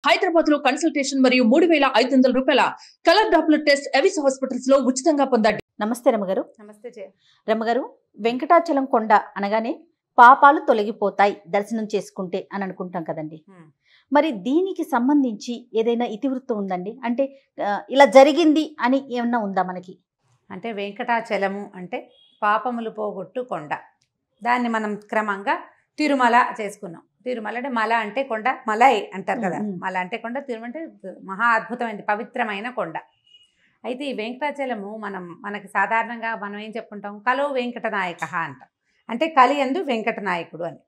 హైదరాబాద్ లో కన్సల్టేషన్ మరియు 3,500 రూపాయల colour Doppler test Avis hospitals లో ఉచితంగా పొందండి. నమస్తే రమగారు. నమస్తే జయ. రమగారు, వెంకటాచలం కొండ అనగానే పాపాలు తొలగిపోతాయి దర్శనం చేసుకుంటే అని అనుకుంటాం కదండి. మరి దీనికి సంబంధించి ఏదైనా ఇతివృత్తం ఉందండి? అంటే ఇలా జరిగింది అని ఏమన్నా ఉందా మనకి? అంటే వెంకటాచలము అంటే పాపములు పోగొట్టు కొండ. దాన్ని మనం క్రమంగా తిరుమల చేసుకున్నాం. తిరుమల అంటే మల అంటే కొండ, మలై అంటారు కదా. మల అంటే కొండ, తిరుమల అంటే మహా అద్భుతమైనది, పవిత్రమైన కొండ. అయితే ఈ వెంకటాచలము మనకి సాధారణంగా మనం ఏం చెప్పుకుంటాం, కలో వెంకటనాయక అంటాం. అంటే కలియందు వెంకటనాయకుడు అని.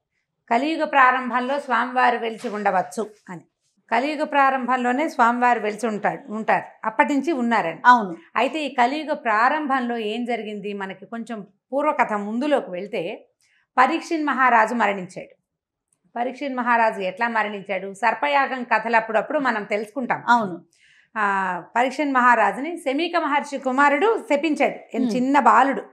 కలియుగ ప్రారంభంలో స్వామివారు వెలిసి ఉండవచ్చు అని. కలియుగ ప్రారంభంలోనే స్వామివారు వెలిసి ఉంటారు. అప్పటి నుంచి ఉన్నారండి. అవును. అయితే ఈ కలియుగ ప్రారంభంలో ఏం జరిగింది, మనకి కొంచెం పూర్వకథ ముందులోకి వెళ్తే పరీక్షిత్ మహారాజు మరణించాడు. పరీక్షిత్ మహారాజు ఎట్లా మరణించాడు, సర్పయాగం కథలు అప్పుడప్పుడు మనం తెలుసుకుంటాం. అవును. పరీక్షిత్ మహారాజుని శమీక మహర్షి కుమారుడు శపించాడు. చిన్న బాలుడు,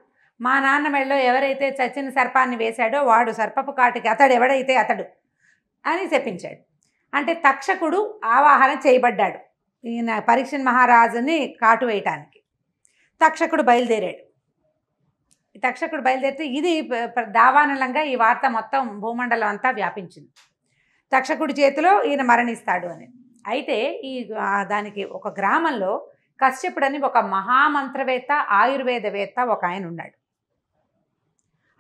మా నాన్న మెడలో ఎవరైతే చచ్చిన సర్పాన్ని వేశాడో వాడు సర్పపు కాటికి ఎవడైతే అతడు అని శపించాడు. అంటే తక్షకుడు ఆవాహన చేయబడ్డాడు ఈయన పరీక్షిత్ మహారాజుని కాటు వేయటానికి. తక్షకుడు బయలుదేరాడు. తక్షకుడు బయలుదేరితే ఇది దావానలంగా ఈ వార్త మొత్తం భూమండలం అంతా వ్యాపించింది. తక్షకుడి చేతిలో ఈయన మరణిస్తాడు అని. అయితే దానికి ఒక గ్రామంలో కశ్యపుడని ఒక మహామంత్రవేత్త, ఆయుర్వేదవేత్త ఒక ఆయన ఉన్నాడు.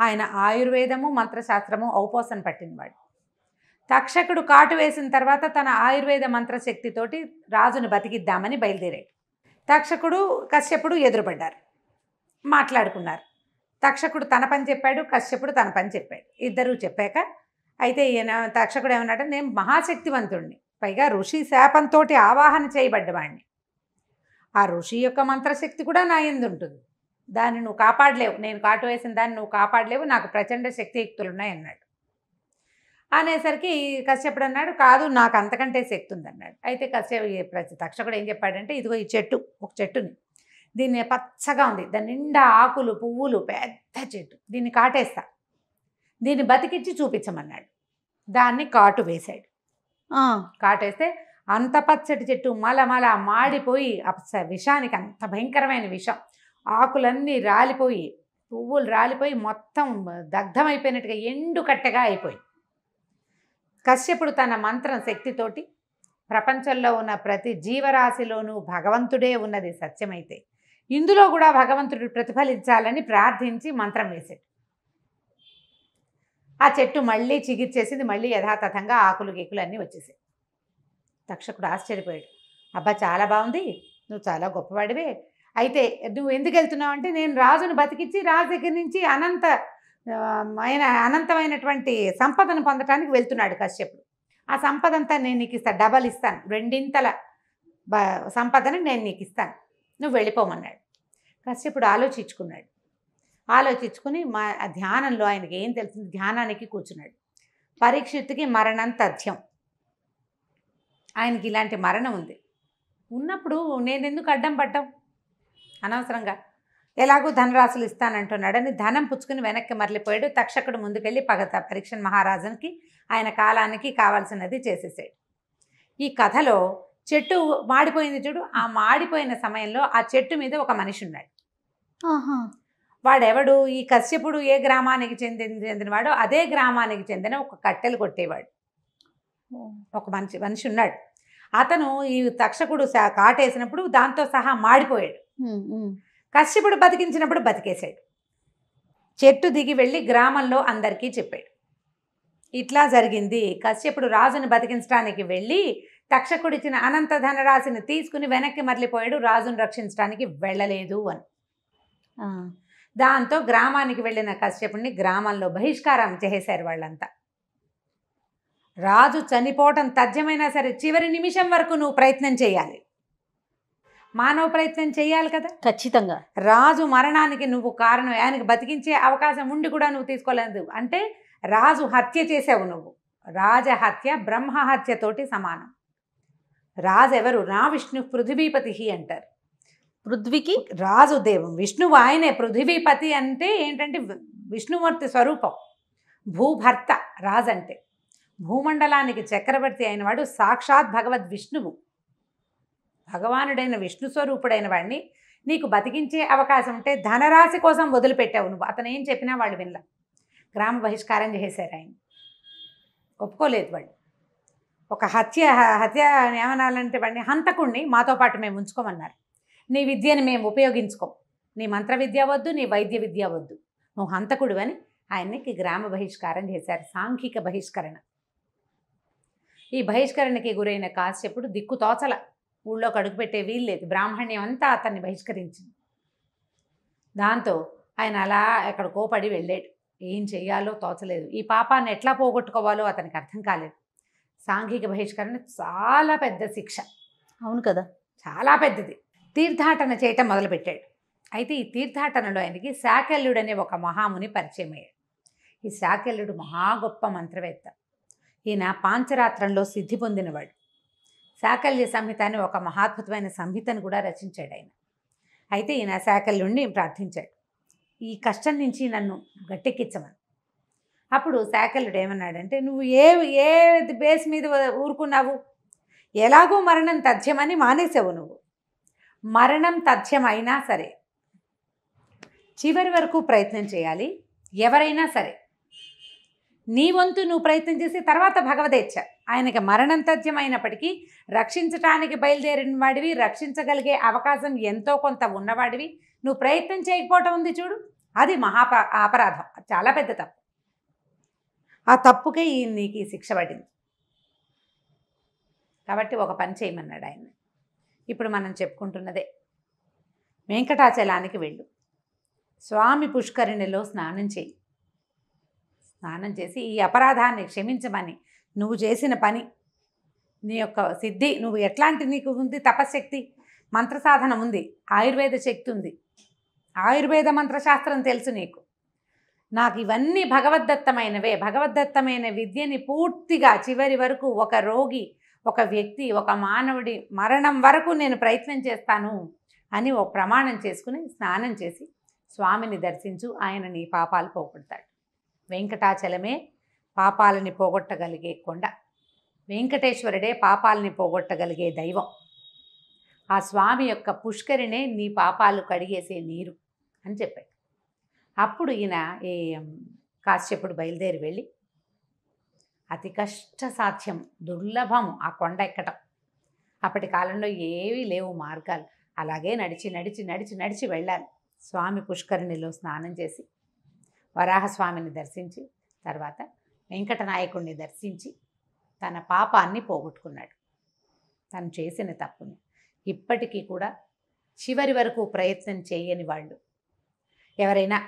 ఆయన ఆయుర్వేదము మంత్రశాస్త్రము ఔపోసన పట్టినవాడు. తక్షకుడు కాటు వేసిన తర్వాత తన ఆయుర్వేద మంత్రశక్తితోటి రాజును బతికిద్దామని బయలుదేరాడు. తక్షకుడు కశ్యపుడు ఎదురుపడ్డారు, మాట్లాడుకున్నారు. తక్షకుడు తన పని చెప్పాడు, కశ్యపుడు తన పని చెప్పాడు. ఇద్దరూ చెప్పాక అయితే ఈయన తక్షకుడు ఏమన్నాడు, నేను మహాశక్తివంతుడిని, పైగా ఋషి శాపంతో ఆవాహన చేయబడ్డవాడిని. ఆ ఋషి యొక్క మంత్రశక్తి కూడా నా యందు ఉంటుంది, దాన్ని నువ్వు కాపాడలేవు, నేను కాటు వేసిన దాన్ని నువ్వు కాపాడలేవు, నాకు ప్రచండ శక్తియుక్తులు ఉన్నాయి అన్నాడు. అనేసరికి కశ్యపుడు అన్నాడు, కాదు నాకు అంతకంటే శక్తి ఉందన్నాడు. అయితే తక్షకుడు ఏం చెప్పాడంటే, ఇదిగో ఈ చెట్టు, ఒక చెట్టుని, దీన్ని పచ్చగా ఉంది, దాని నిండా ఆకులు పువ్వులు, పెద్ద చెట్టు, దీన్ని కాటేస్తా, దీన్ని బతికిచ్చి చూపించమన్నాడు. దాన్ని కాటు వేశాడు. కాటేస్తే అంత పచ్చటి చెట్టు మలమల మాడిపోయి విషానికి, అంత భయంకరమైన విషం, ఆకులన్నీ రాలిపోయి పువ్వులు రాలిపోయి మొత్తం దగ్ధమైపోయినట్టుగా ఎండు కట్టెగా అయిపోయి. కశ్యపుడు తన మంత్రం శక్తితోటి ప్రపంచంలో ఉన్న ప్రతి జీవరాశిలోనూ భగవంతుడే ఉన్నది సత్యమైతే ఇందులో కూడా భగవంతుడు ప్రతిఫలించాలని ప్రార్థించి మంత్రం వేశాడు. ఆ చెట్టు మళ్ళీ చిగిర్చేసింది, మళ్ళీ యథాతథంగా ఆకులు గీకులు అన్నీ వచ్చేసాయి. తక్షకుడు ఆశ్చర్యపోయాడు, అబ్బా చాలా బాగుంది, నువ్వు చాలా గొప్పవాడివే, అయితే నువ్వు ఎందుకు వెళ్తున్నావు అంటే, నేను రాజును బతికించి రాజు దగ్గర నుంచి అనంతమైనటువంటి సంపదను పొందటానికి వెళ్తున్నాడు కశ్యపుడు. ఆ సంపద అంతా నేను నీకు ఇస్తాను, డబల్ ఇస్తాను, రెండింతల సంపదను నేను నీకు ఇస్తాను, నువ్వు వెళ్ళిపోమన్నాడు. కశ్యపుడు ఆలోచించుకుని ధ్యానంలో ఆయనకి ఏం తెలిసింది, ధ్యానానికి కూర్చున్నాడు. పరీక్షిత్తుకి మరణం తథ్యం, ఆయనకి ఇలాంటి మరణం ఉంది, ఉన్నప్పుడు నేను ఎందుకు అడ్డం పడ్డాం అనవసరంగా, ఎలాగూ ధనరాశులు ఇస్తానంటున్నాడని ధనం పుచ్చుకుని వెనక్కి మరలిపోయాడు. తక్షకుడు ముందుకెళ్ళి పరీక్షిత్ మహారాజునికి ఆయన కాలానికి కావాల్సినది చేసేసాడు. ఈ కథలో చెట్టు మాడిపోయింది చూడు, ఆ మాడిపోయిన సమయంలో ఆ చెట్టు మీద ఒక మనిషి ఉన్నాడు. వాడెవడు, ఈ కశ్యపుడు ఏ గ్రామానికి చెందినవాడో అదే గ్రామానికి చెందిన ఒక కట్టెలు కొట్టేవాడు ఒక మనిషి ఉన్నాడు. అతను ఈ తక్షకుడు కాటేసినప్పుడు దాంతో సహా మాడిపోయాడు. కశ్యపుడు బతికించినప్పుడు బతికేశాడు. చెట్టు దిగి వెళ్ళి గ్రామంలో అందరికీ చెప్పాడు, ఇట్లా జరిగింది. కశ్యపుడు రాజుని బతికించడానికి వెళ్ళి తక్షకుడిచ్చిన అనంత ధనరాశిని తీసుకుని వెనక్కి మరలిపోయాడు, రాజును రక్షించడానికి వెళ్ళలేదు అని. దాంతో గ్రామానికి వెళ్ళిన కశ్యపుడిని గ్రామంలో బహిష్కారం చేసేశారు వాళ్ళంతా. రాజు చనిపోవటం తథ్యమైనా సరే చివరి నిమిషం వరకు నువ్వు ప్రయత్నం చేయాలి, మానవ ప్రయత్నం చేయాలి కదా. ఖచ్చితంగా రాజు మరణానికి నువ్వు కారణం, ఆయనకు బతికించే అవకాశం ఉండి కూడా నువ్వు తీసుకోలేదు అంటే రాజు హత్య చేసావు నువ్వు. రాజహత్య బ్రహ్మహత్యతోటి సమానం. రాజు ఎవరు, నా విష్ణు పృథివీపతి అంటారు. పృథ్వీకి రాజు దేవం విష్ణువు, ఆయనే పృథివీపతి అంటే ఏంటంటే విష్ణుమూర్తి స్వరూపం, భూభర్త రాజు అంటే. భూమండలానికి చక్రవర్తి అయినవాడు సాక్షాత్ భగవద్ విష్ణువు, భగవానుడైన విష్ణు స్వరూపుడైన వాడిని నీకు బతికించే అవకాశం ఉంటే ధనరాశి కోసం వదిలిపెట్టావు నువ్వు. అతను ఏం చెప్పినా వాళ్ళు వినలా. గ్రామ బహిష్కారం చేశారు ఆయన. ఒప్పుకోలేదు వాళ్ళు. ఒక హత్య ఏమనాలంటే వాడిని హంతకుణ్ణి మాతో పాటు మేము ఉంచుకోమన్నారు. నీ విద్యను మేము ఉపయోగించుకోం, నీ మంత్ర విద్య వద్దు, నీ వైద్య విద్య వద్దు, నువ్వు హంతకుడు అని ఆయనకి గ్రామ బహిష్కారం చేశారు. సాంఘిక బహిష్కరణ. ఈ బహిష్కరణకి గురైన కాశ్యపుడు దిక్కు తోచల, ఊళ్ళో కడుగుపెట్టే వీల్లేదు. బ్రాహ్మణ్యం అంతా అతన్ని బహిష్కరించింది. దాంతో ఆయన అలా ఎక్కడికో పడి వెళ్ళాడు. ఏం చెయ్యాలో తోచలేదు. ఈ పాపాన్ని ఎట్లా పోగొట్టుకోవాలో అతనికి అర్థం కాలేదు. సాంఘిక బహిష్కరణ చాలా పెద్ద శిక్ష. అవును కదా, చాలా పెద్దది. తీర్థాటన చేయటం మొదలుపెట్టాడు. అయితే ఈ తీర్థాటనలో ఆయనకి శాకల్యుడు అనే ఒక మహాముని పరిచయం అయ్యాడు. ఈ శాకల్యుడు మహా గొప్ప మంత్రవేత్త. ఈయన పాంచరాత్రంలో సిద్ధి పొందినవాడు. శాకల్య సంహిత అని ఒక మహాద్భుతమైన సంహితను కూడా రచించాడు ఆయన. అయితే ఈయన శాకల్యుడిని ప్రార్థించాడు, ఈ కష్టం నుంచి నన్ను గట్టెక్కించమని. అప్పుడు శాకల్యుడు ఏమన్నాడంటే, నువ్వు ఏ బేస్ మీద ఊరుకున్నావు? ఎలాగో మరణం తథ్యమని మానేసావు నువ్వు. మరణం తథ్యం అయినా సరే చివరి వరకు ప్రయత్నం చేయాలి. ఎవరైనా సరే నీ వంతు నువ్వు ప్రయత్నం చేసి తర్వాత భగవదేచ్ఛ. ఆయనకి మరణం తథ్యం అయినప్పటికీ రక్షించటానికి బయలుదేరిన వాడివి, రక్షించగలిగే అవకాశం ఎంతో కొంత ఉన్నవాడివి, నువ్వు ప్రయత్నం చేయకపోవటం ఉంది చూడు, అది అపరాధం, చాలా పెద్ద తప్పు. ఆ తప్పుకే నీకు ఈ శిక్ష పడింది. కాబట్టి ఒక పని చేయమన్నాడు ఆయన. ఇప్పుడు మనం చెప్పుకుంటున్నదే, వెంకటాచలానికి వెళ్ళు, స్వామి పుష్కరిణిలో స్నానం చేయి. స్నానం చేసి ఈ అపరాధాన్ని క్షమించమని, నువ్వు చేసిన పని, నీ యొక్క సిద్ధి, నువ్వు ఎట్లాంటి నీకు ఉంది, తపశ్శక్తి, మంత్రసాధన ఉంది, ఆయుర్వేద శక్తి ఉంది, ఆయుర్వేద మంత్రశాస్త్రం తెలుసు నీకు. నాకు ఇవన్నీ భగవద్దత్తమైనవే. భగవద్దత్తమైన విద్యని పూర్తిగా చివరి వరకు ఒక రోగి, ఒక వ్యక్తి, ఒక మానవుడి మరణం వరకు నేను ప్రయత్నం చేస్తాను అని ఒక ప్రమాణం చేసుకుని స్నానం చేసి స్వామిని దర్శించు. ఆయన నీ పాపాలు పోగొడతాడు. వెంకటాచలమే పాపాలని పోగొట్టగలిగే కొండ. వెంకటేశ్వరుడే పాపాలని పోగొట్టగలిగే దైవం. ఆ స్వామి యొక్క పుష్కరిణే నీ పాపాలు కడిగేసే నీరు అని చెప్పాడు. అప్పుడు ఈయన ఈ కాశ్యపుడు బయలుదేరి వెళ్ళి, అతి కష్ట సాధ్యం, దుర్లభం ఆ కొండ ఎక్కటం. అప్పటి కాలంలో ఏవీ లేవు మార్గాలు. అలాగే నడిచి నడిచి నడిచి నడిచి వెళ్ళాలి. స్వామి పుష్కరిణిలో స్నానం చేసి వరాహస్వామిని దర్శించి తర్వాత వెంకటనాయకుడిని దర్శించి తన పాపాన్ని పోగొట్టుకున్నాడు, తను చేసిన తప్పుని. ఇప్పటికీ కూడా చివరి వరకు ప్రయత్నం చేయని వాళ్ళు ఎవరైనా,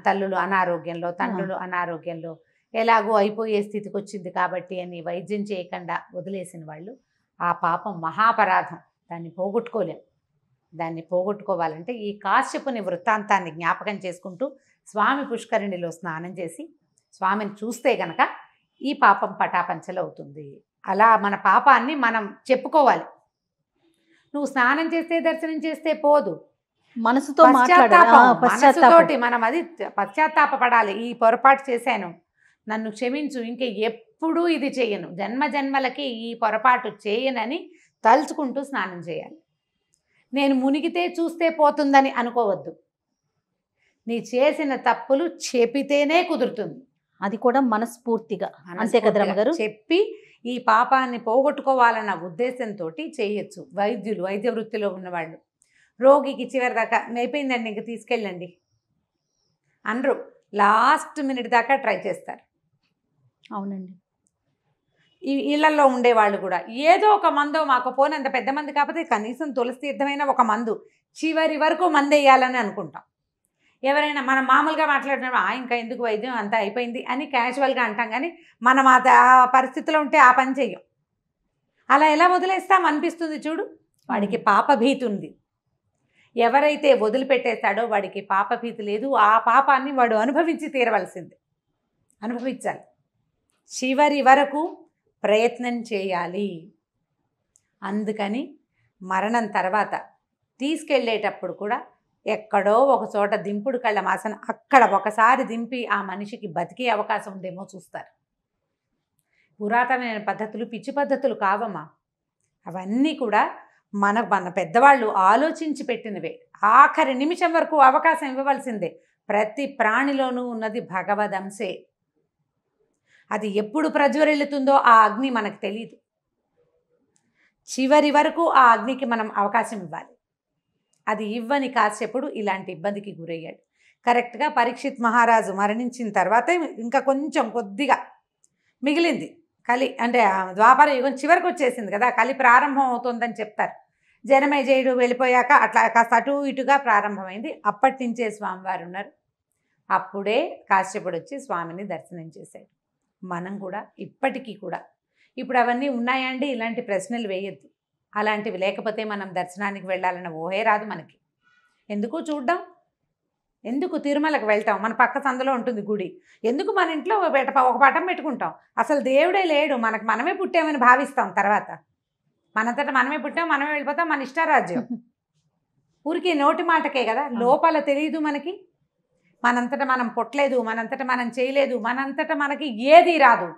తల్లులు అనారోగ్యంలో, తండ్రులు అనారోగ్యంలో, ఎలాగో అయిపోయే స్థితికి వచ్చింది కాబట్టి అని వైద్యం చేయకుండా వదిలేసిన వాళ్ళు, ఆ పాపం మహాపరాధం, దాన్ని పోగొట్టుకోలేం. దాన్ని పోగొట్టుకోవాలంటే ఈ కాశ్యపుని వృత్తాంతాన్ని జ్ఞాపకం చేసుకుంటూ స్వామి పుష్కరిణిలో స్నానం చేసి స్వామిని చూస్తే గనక ఈ పాపం పటాపంచలు అవుతుంది. అలా మన పాపాన్ని మనం చెప్పుకోవాలి. నువ్వు స్నానం చేస్తే, దర్శనం చేస్తే పోదు, మనసుతో మనసుతోటి మనం అది పశ్చాత్తాపడాలి. ఈ పొరపాటు చేశాను, నన్ను క్షమించు, ఇంకే ఎప్పుడూ ఇది చేయను, జన్మ జన్మలకి ఈ పొరపాటు చేయనని తలుచుకుంటూ స్నానం చేయాలి. నేను మునిగితే చూస్తే పోతుందని అనుకోవద్దు. నీ చేసిన తప్పులు చెప్పితేనే కుదురుతుంది. అది కూడా మనస్ఫూర్తిగా, అంతే కదా రమ్మగారు, చెప్పి ఈ పాపాన్ని పోగొట్టుకోవాలన్న ఉద్దేశంతో చేయొచ్చు. వైద్యులు, వైద్య వృత్తిలో ఉన్నవాళ్ళు రోగికి చివరి దాకా అయిపోయిందండి ఇంక తీసుకెళ్ళండి అనరు, లాస్ట్ మినిట్ దాకా ట్రై చేస్తారు. అవునండి. ఈ ఇళ్లలో ఉండేవాళ్ళు కూడా ఏదో ఒక మందో, మాకు పోనంత పెద్ద మంది కాకపోతే కనీసం తులసి తీర్థమైన ఒక మందు, చివరి వరకు మందు వేయాలని అనుకుంటాం. ఎవరైనా మనం మామూలుగా మాట్లాడినప్పుడు ఇంకా ఎందుకు వైద్యం అంతా అయిపోయింది అని క్యాజువల్గా అంటాం, కానీ మనం ఆ పరిస్థితిలో ఉంటే ఆ పని చెయ్యం. అలా ఎలా వదిలేస్తాం అనిపిస్తుంది చూడు. వాడికి పాపభీతి ఉంది. ఎవరైతే వదిలిపెట్టేస్తాడో వాడికి పాపభీతి లేదు. ఆ పాపాన్ని వాడు అనుభవించి తీరవలసింది, అనుభవించాలి. చివరి వరకు ప్రయత్నం చేయాలి. అందుకని మరణం తర్వాత తీసుకెళ్ళేటప్పుడు కూడా ఎక్కడో ఒక చోట దింపుడు కళ్ళ మాసన అక్కడ ఒకసారి దింపి ఆ మనిషికి బతికే అవకాశం ఉందేమో చూస్తారు. పురాతనమైన పద్ధతులు పిచ్చి పద్ధతులు కావమ్మా. అవన్నీ కూడా మన పెద్దవాళ్ళు ఆలోచించి పెట్టినవే. ఆఖరి నిమిషం వరకు అవకాశం ఇవ్వవలసిందే. ప్రతి ప్రాణిలోనూ ఉన్నది భగవదంశే. అది ఎప్పుడు ప్రజ్వరిల్లుతుందో ఆ అగ్ని మనకు తెలియదు. చివరి వరకు ఆ అగ్నికి మనం అవకాశం ఇవ్వాలి. అది ఇవ్వని కాశ్యపుడు ఇలాంటి ఇబ్బందికి గురయ్యాడు. కరెక్ట్గా పరీక్షిత్ మహారాజు మరణించిన తర్వాత ఇంకా కొంచెం కొద్దిగా మిగిలింది కలి, అంటే ద్వాపర యుగం చివరికి వచ్చేసింది కదా, కలి ప్రారంభం అవుతుందని చెప్తారు. జనమేజయుడు వెళ్ళిపోయాక అట్లా కాస్త అటు ఇటుగా ప్రారంభమైంది. అప్పటి నుంచే స్వామివారు ఉన్నారు. అప్పుడే కాశ్యపుడు వచ్చి స్వామిని దర్శనం చేశాడు. మనం కూడా ఇప్పటికీ కూడా ఇప్పుడు అవన్నీ ఉన్నాయండి, ఇలాంటి ప్రశ్నలు వేయొద్దు. అలాంటివి లేకపోతే మనం దర్శనానికి వెళ్ళాలన్న ఊహే రాదు మనకి. ఎందుకు చూడ్డం, ఎందుకు తిరుమలకు వెళ్తాం, మన పక్క సందులో ఉంటుంది గుడి, ఎందుకు మన ఇంట్లో ఒక పటం పెట్టుకుంటాం. అసలు దేవుడే లేడు, మనమే పుట్టామని భావిస్తాం. తర్వాత మనంతటా మనమే పుట్టాం, మనమే వెళ్ళిపోతాం, మన ఇష్టారాజ్యం. ఊరికి నోటి మాటకే కదా, లోపల తెలియదు మనకి. మనంతటా మనం పుట్టలేదు, మనంతటా మనం చేయలేదు, మనంతటా మనకి ఏది రాదు.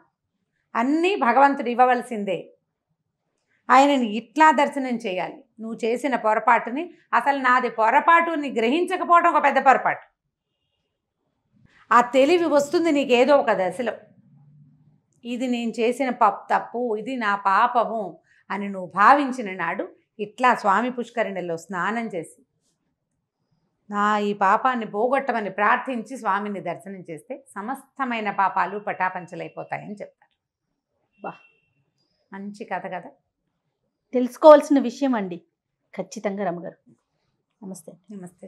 అన్నీ భగవంతుడు ఇవ్వవలసిందే. ఆయనని ఇట్లా దర్శనం చేయాలి. నువ్వు చేసిన పొరపాటుని, అసలు నాది పొరపాటుని గ్రహించకపోవడం ఒక పెద్ద పొరపాటు. ఆ తెలివి వస్తుంది నీకేదో ఒక దశలో, ఇది నేను చేసిన తప్పు, ఇది నా పాపము అని నువ్వు భావించిన నాడు ఇట్లా స్వామి పుష్కరిణిలో స్నానం చేసి ఈ పాపాన్ని పోగొట్టమని ప్రార్థించి స్వామిని దర్శనం చేస్తే సమస్తమైన పాపాలు పటాపంచలైపోతాయని చెప్తారు. బా, మంచి కథ కదా. తెలుసుకోవాల్సిన విషయం అండి ఖచ్చితంగా. రమ్మగారు నమస్తే. నమస్తే.